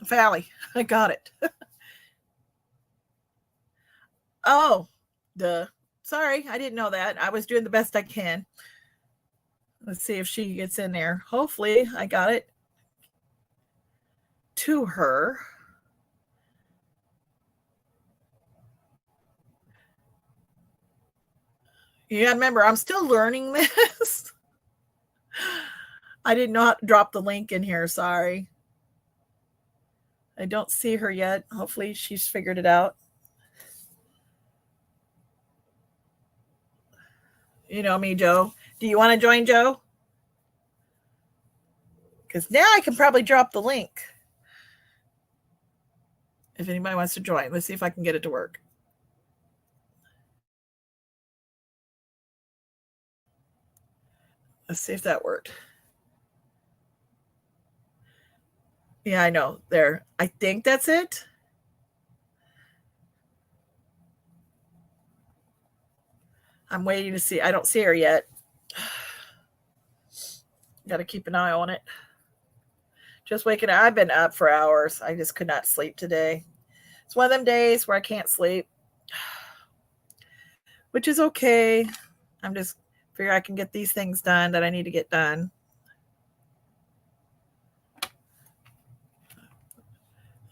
Valley. I got it. Oh, duh. Sorry, I didn't know that. I was doing the best I can. Let's see if she gets in there. Hopefully, I got it to her. Yeah, remember, I'm still learning this. I didn't know how to drop the link in here. Sorry. I don't see her yet. Hopefully, she's figured it out. You know me, Joe. Do you want to join, Joe? Because now I can probably drop the link. If anybody wants to join, let's see if I can get it to work. Let's see if that worked. Yeah, I know. There. I think that's it. I'm waiting to see. I don't see her yet. Got to keep an eye on it. Just waking up. I've been up for hours. I just could not sleep today. It's one of them days where I can't sleep, which is okay. I'm just figure I can get these things done that I need to get done.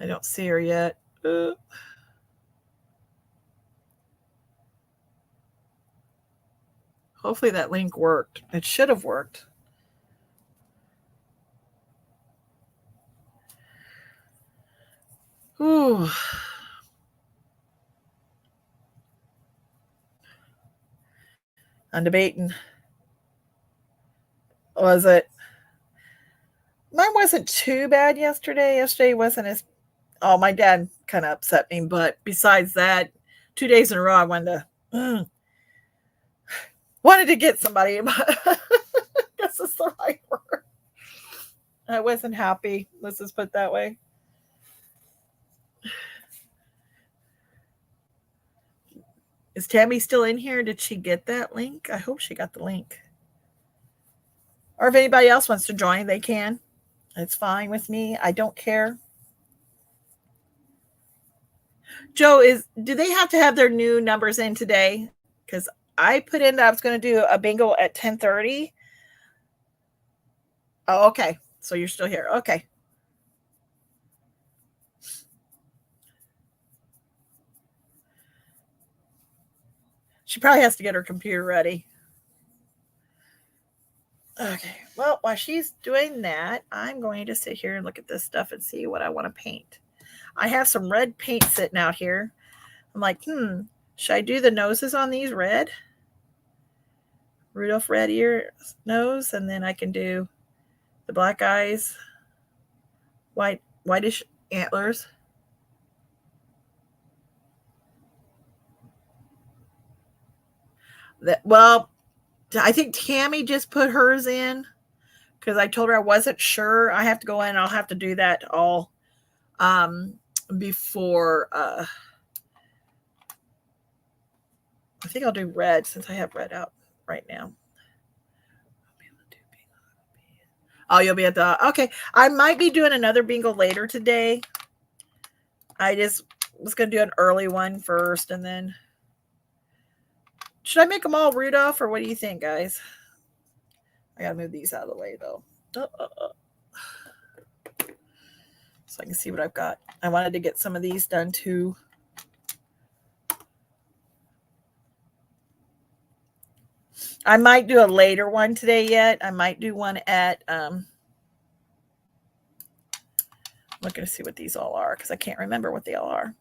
I don't see her yet. Hopefully that link worked. It should have worked. Ooh. I'm debating. Was it? Mine wasn't too bad yesterday. Yesterday wasn't as. Oh, my dad kind of upset me, but besides that, 2 days in a row, I wanted to get somebody. Guess it's the right word. I wasn't happy. Let's just put it that way. Is Tammy still in here? Did she get that link? I hope she got the link. Or if anybody else wants to join, they can. It's fine with me. I don't care. Joe, do they have to have their new numbers in today? Because I put in that I was going to do a bingo at 10:30. Oh, okay. So you're still here. Okay. She probably has to get her computer ready. Okay. Well, while she's doing that, I'm going to sit here and look at this stuff and see what I want to paint. I have some red paint sitting out here. I'm like, should I do the noses on these red? Rudolph red ear nose, and then I can do the black eyes, whitish antlers. Well, I think Tammy just put hers in because I told her I wasn't sure. I have to go in. I'll have to do that all before. I think I'll do red since I have red out right now. Oh, you'll be at the okay. I might be doing another bingo later today. I just was gonna do an early one first, and then should I make them all Rudolph, or what do you think, guys? I gotta move these out of the way though, so I can see what I've got. I wanted to get some of these done too. I might do a later one today yet. I might do one at I'm looking to see what these all are because I can't remember what they all are.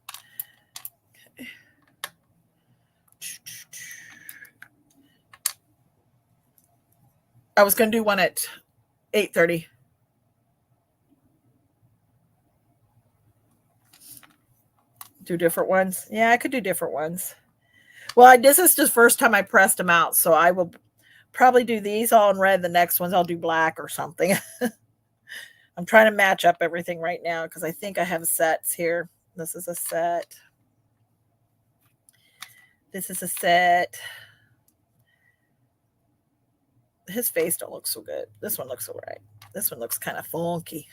Okay. I was going to do one at 8:30. Do different ones. Yeah, I could do different ones. Well, this is the first time I pressed them out, so I will probably do these all in red. The next ones I'll do black or something. I'm trying to match up everything right now because I think I have sets here. This is a set. This is a set. His face don't look so good. This one looks all right. This one looks kind of funky.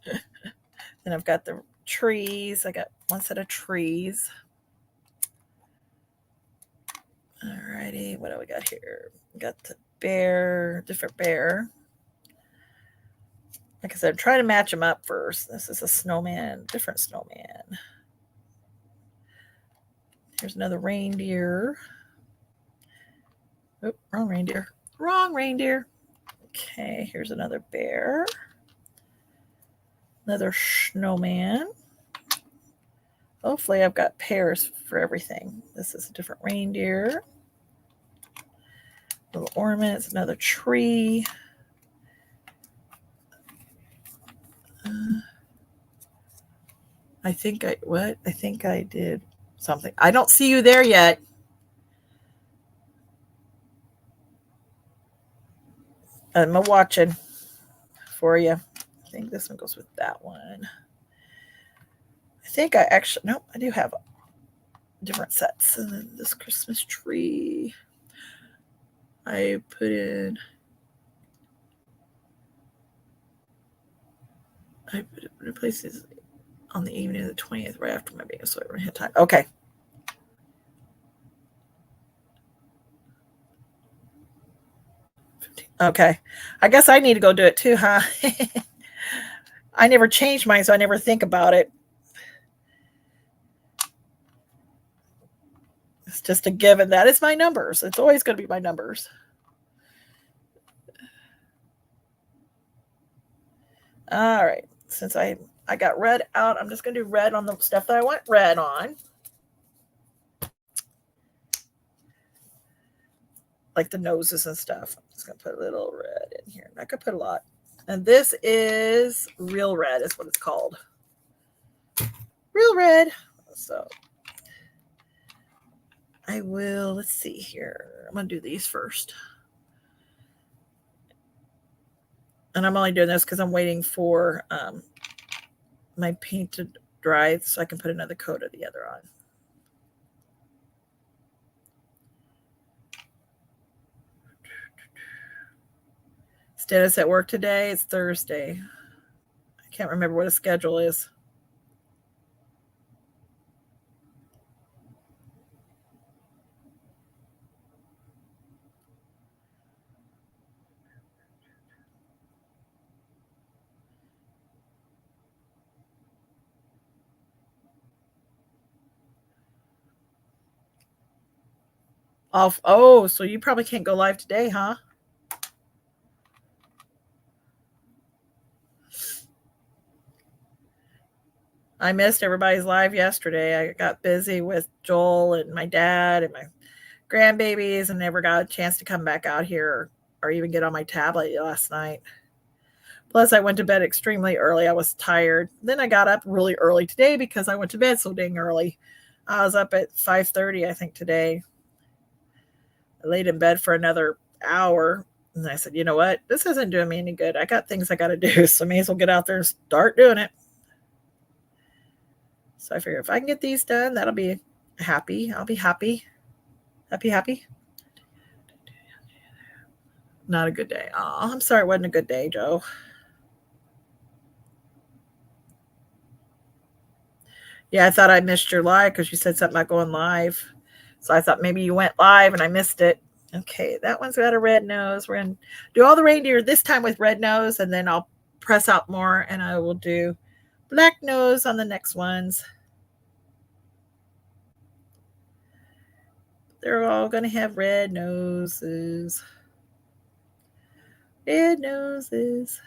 Then I've got the trees. I got one set of trees. Alrighty, what do we got here? We got the bear, different bear. Like I said, I'm trying to match them up first. This is a snowman, different snowman. Here's another reindeer. Oh, wrong reindeer. Wrong reindeer. Okay, here's another bear. Another snowman. Hopefully I've got pairs for everything. This is a different reindeer. Little ornaments, another tree. I think I did something. I don't see you there yet. I'm watching for you. I think this one goes with that one. I think I actually, no, I do have different sets. And then this Christmas tree, I put in, I put places on the evening of the 20th, right after my bingo, so I hit time. Okay. Okay. I guess I need to go do it too, huh? I never changed mine, so I never think about it. It's just a given. That is my numbers. It's always going to be my numbers. All right. Since I got red out, I'm just going to do red on the stuff that I want red on. Like the noses and stuff. I'm just going to put a little red in here. I could put a lot. And this is real red is what it's called. Real red. So I will, let's see here. I'm going to do these first. And I'm only doing this because I'm waiting for my paint to dry so I can put another coat of the other on. Status at work today. It's Thursday. I can't remember what a schedule is. Off. Oh, so you probably can't go live today, huh? I missed everybody's live yesterday. I got busy with Joel and my dad and my grandbabies and never got a chance to come back out here or even get on my tablet last night. Plus, I went to bed extremely early. I was tired. Then I got up really early today because I went to bed so dang early. I was up at 5:30, I think, today. I laid in bed for another hour. And I said, you know what? This isn't doing me any good. I got things I got to do. So I may as well get out there and start doing it. So I figure if I can get these done, that'll be happy. I'll be happy. Happy, happy. Not a good day. Oh, I'm sorry it wasn't a good day, Joe. Yeah, I thought I missed your live because you said something about going live. So I thought maybe you went live and I missed it. Okay, that one's got a red nose. We're going to do all the reindeer this time with red nose, and then I'll press out more and I will do black nose on the next ones. They're all going to have red noses. Red noses.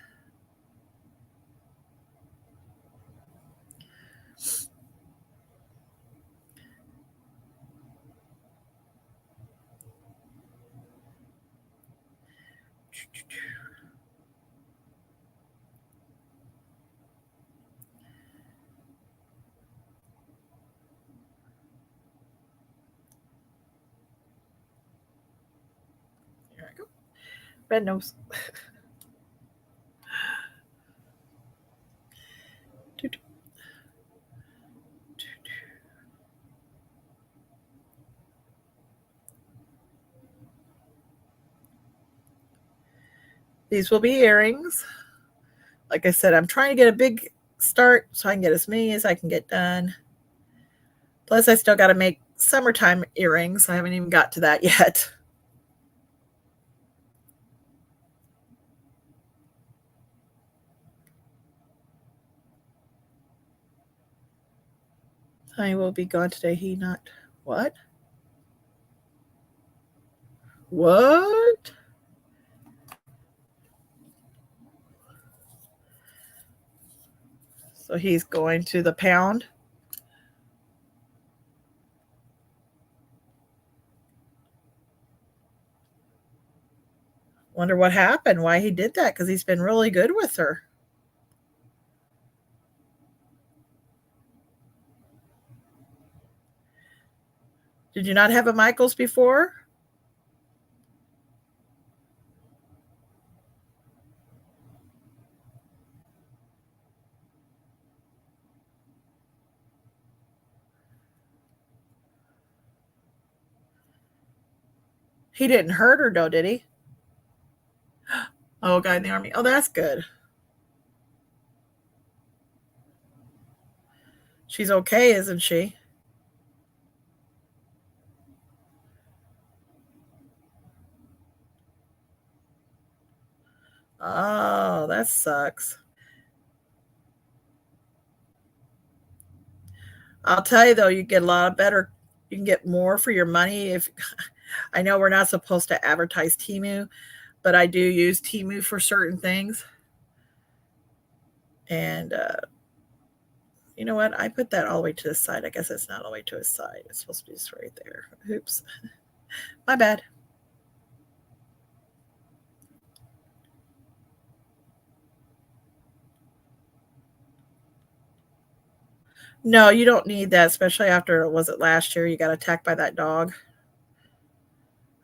Here I go. Red nose. These will be earrings. Like I said, I'm trying to get a big start so I can get as many as I can get done. Plus, I still got to make summertime earrings. I haven't even got to that yet. I will be gone today. He not. What? What? So he's going to the pound. Wonder what happened, why he did that, because he's been really good with her. Did you not have a Michaels before? He didn't hurt her, though, did he? Oh, guy in the army. Oh, that's good. She's okay, isn't she? Oh, that sucks. I'll tell you though, you get a lot better. You can get more for your money if I know we're not supposed to advertise Timu, but I do use Timu for certain things. And you know what? I put that all the way to the side. I guess it's not all the way to his side. It's supposed to be just right there. Oops. My bad. No, you don't need that, especially after, was it last year you got attacked by that dog?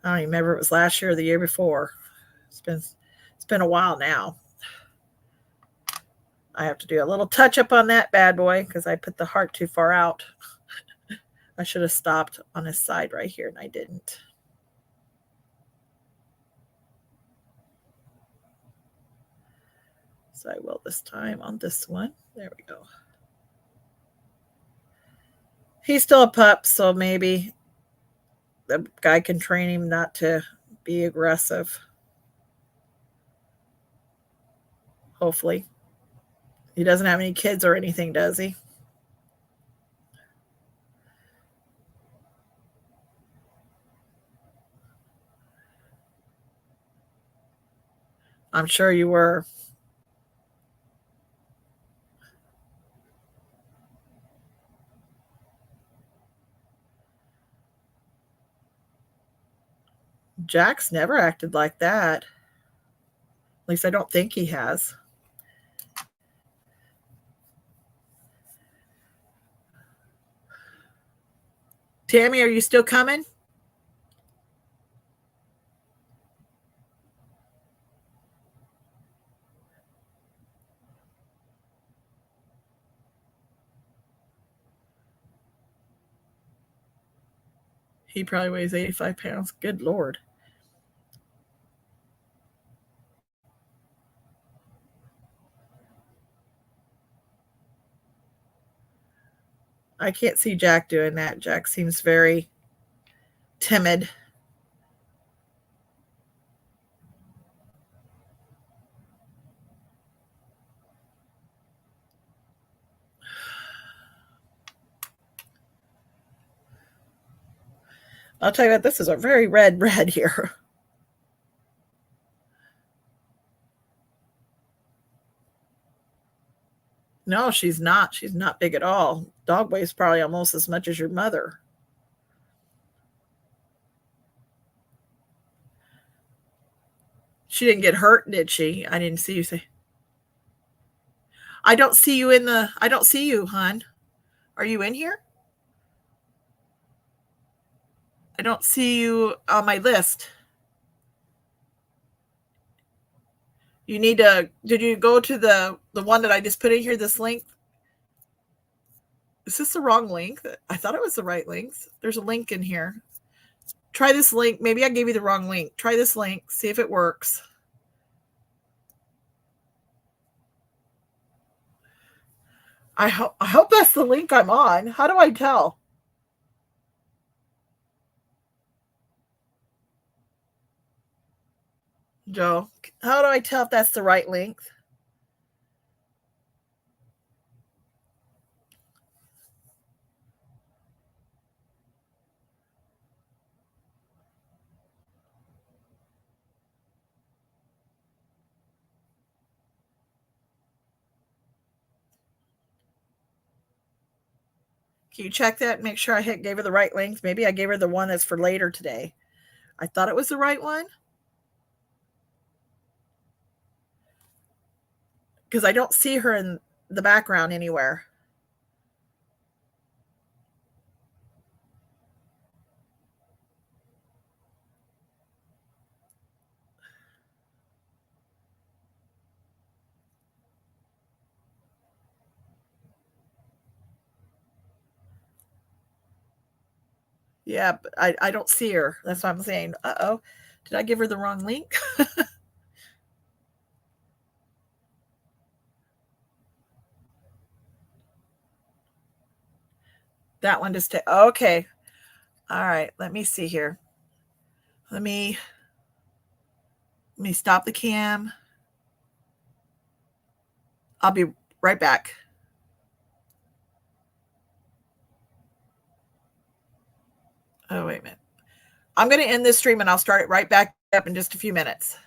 I don't even remember if it was last year or the year before. It's been a while now. I have to do a little touch up on that bad boy because I put the heart too far out. I should have stopped on his side right here, and I didn't. So I will this time on this one. There we go. He's still a pup, so maybe the guy can train him not to be aggressive. Hopefully. He doesn't have any kids or anything, does he? I'm sure you were. Jack's never acted like that. At least I don't think he has. Tammy, are you still coming? He probably weighs 85 pounds. Good Lord. I can't see Jack doing that. Jack seems very timid. I'll tell you what, this is a very red here. No, she's not. She's not big at all. Dog weighs probably almost as much as your mother. She didn't get hurt, did she? I didn't see you say. I don't see you in the. I don't see you, hon. Are you in here? I don't see you on my list. You need to. Did you go to the one that I just put in here? This link. Is this the wrong link? I thought it was the right link. There's a link in here. Try this link. Maybe I gave you the wrong link. Try this link. See if it works. I hope that's the link I'm on. How do I tell? Joe, how do I tell if that's the right link? Can you check that? Make sure gave her the right link. Maybe I gave her the one that's for later today. I thought it was the right one because I don't see her in the background anywhere. Yeah, but I don't see her. That's what I'm saying. Uh-oh. Did I give her the wrong link? That one just okay. All right, let me see here. Let me stop the cam. I'll be right back. Oh, wait a minute. I'm going to end this stream and I'll start it right back up in just a few minutes.